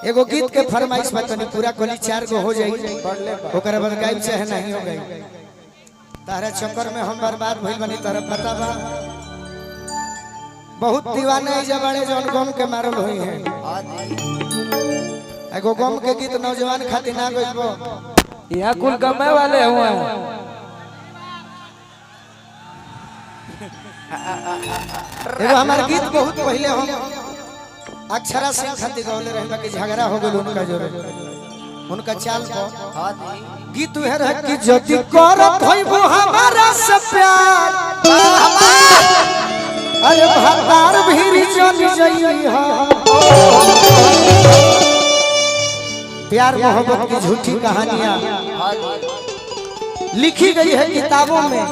एगो गीत के फरमाइश बतानी पूरा कोली 4 गो हो जाई ओकरा बाद गायब चाहे नहीं हो गई तारा चक्कर में हम बर्बाद भइल बनी तारा पता बा बहुत दीवाने जबाड़े जौन गम के मारल होई है एगो गम के गीत नौजवान खातिर ना गइबो यहाँ कुल गमे वाले हुए एगो हमार गीत बहुत पहले हम अक्षरा सिंह खातिर गौले रहे कि झगड़ा हो गइल उनका जोरे उनका चाल को गीत है रह कि जति करत होइबो हमारा से प्यार अरे भतार भीरी चली जई हो प्यार मोहब्बत की झूठी कहानियां लिखी गई है किताबों में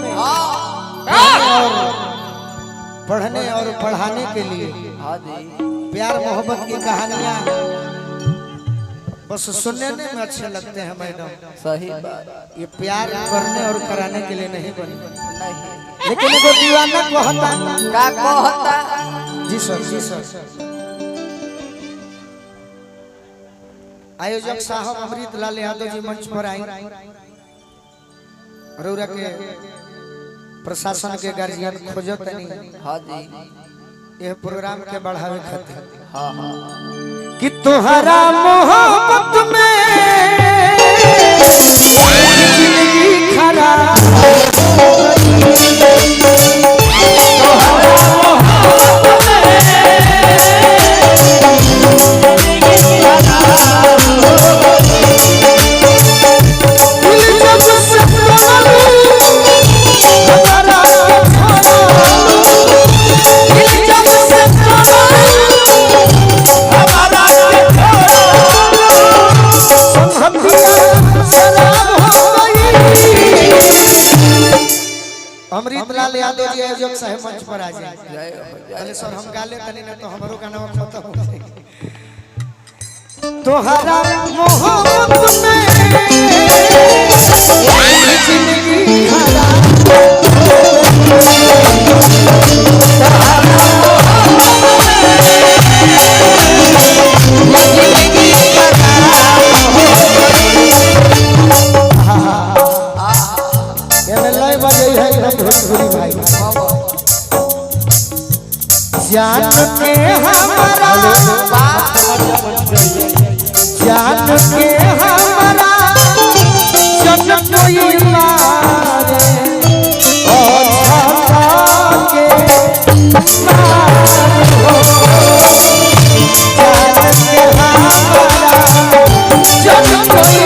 पढ़ने और पढ़ाने के लिए प्यार मोहब्बत की कहानियां बस सुनने में अच्छे लगते हैं मैडम सही बात ये प्यार करने और कराने के लिए नहीं बनी लेकिन एगो दीवाना कहता का कहता जी सर आयोजक साहब अमृत लाल यादव जी मंच पर आई रौरा के प्रशासन के गार्जियन खोजत नहीं हां जी ये प्रोग्राम के बढ़ावे खातिर हां कि तोहरा मोहब्बत में जिंदगी खराब अमृत लाल यादव जी आयोजक साहब मंच पर आ जाए पहले सर हम गा ले तनी ना तो हमरो गाना खत्म हो जाए तोहरा मोहब्बत में जिंदगी खराब जान के हमारा जान के हमारा जन कोई मारे और के जान के हमारा जन कोई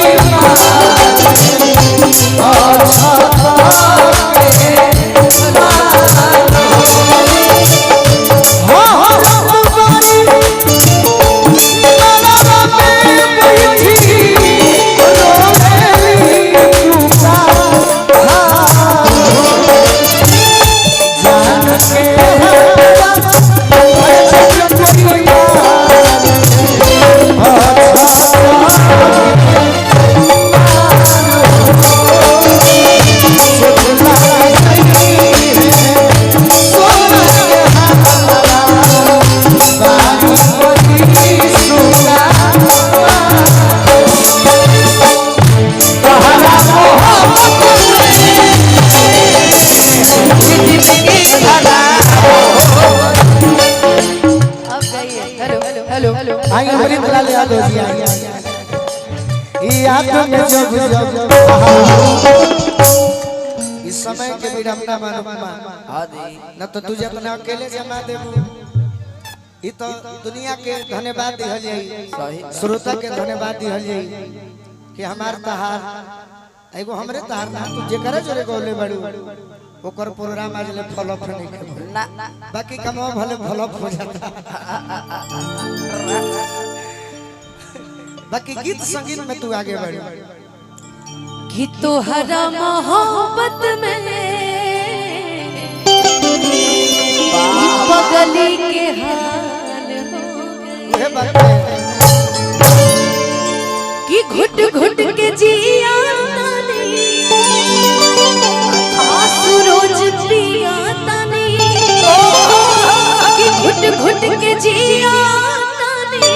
इस समय के विडम्बना मानुमा न तो तुझे अपना अकेले जमा देबू ई तो दुनिया के धन्यवाद दिहल जाई श्रोता के धन्यवाद दिहल जाई कि हमार तहार एगो हमरे तहार ना तू जेकरा जोरे गोले बड़ू ओकर प्रोग्राम आज ले फॉलोअप नहीं कर ना बाकी कमवा भले फॉलोअप हो जाता बाकी गीत संगीत में तू आगे बढ़ कि तोहरा मोहब्बत में बगली के हाल हो गए कि घुट घुट के जिया तानी आंसू रोज पिया तानी कि घुट घुट के जिया तानी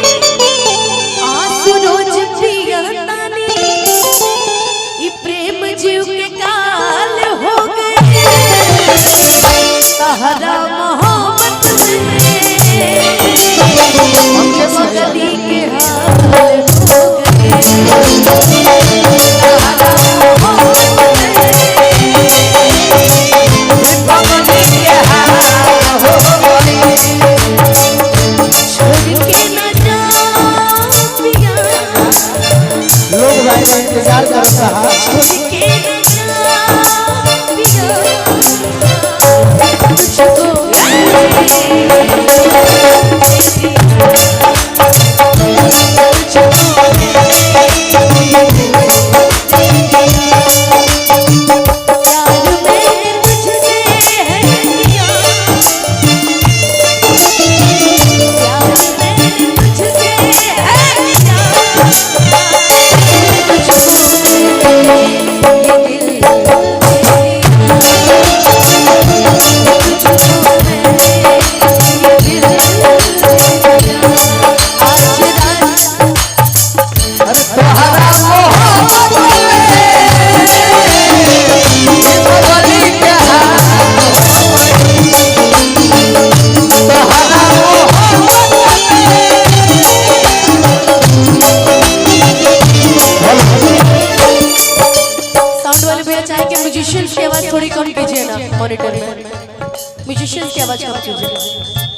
इंतजार कर रहा के म्यूजिशियंस की आवाज थोड़ी कम कीजिए ना मॉनिटर में। म्यूजिशियंस की आवाज कम कीजिए।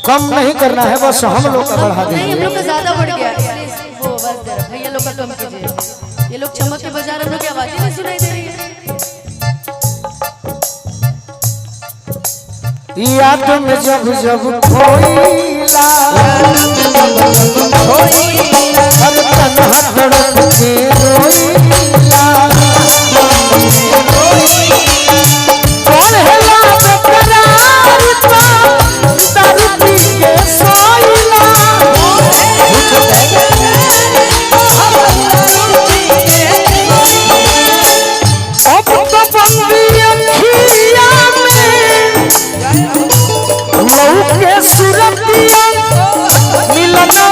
कम नहीं करना है, बस हम लोग का बढ़ा नहीं, हम देंगे। लोग का ज्यादा बढ़ गया है। वो बस जरा भैया लोग का कम कीजिए। ये लोग चमक के बजा रहे, हम लोग की आवाज ही नहीं सुनाई दे रही है। याद में जब जब खोइला हर तन्हा तड़प के रोइला कौन है लाज करार का दारू पी के सोइला अब तो बंदी अखिया में के सुरतिया मिलना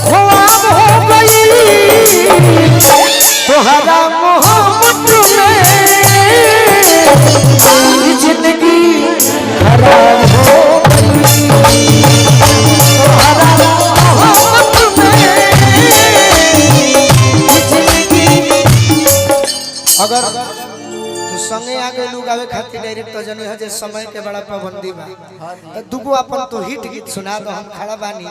ख्वाब हो गई तोहरा मोहब्बत में जिंदगी खराब हो गई तोहरा मोहब्बत में जिंदगी। अगर संगे आगे लोग आवे खातिर डायरेक्ट तो जने है जे समय के बड़ा पाबंदी बा। दुगो अपन तो हिट गीत सुना दो, हम खड़ा बानी।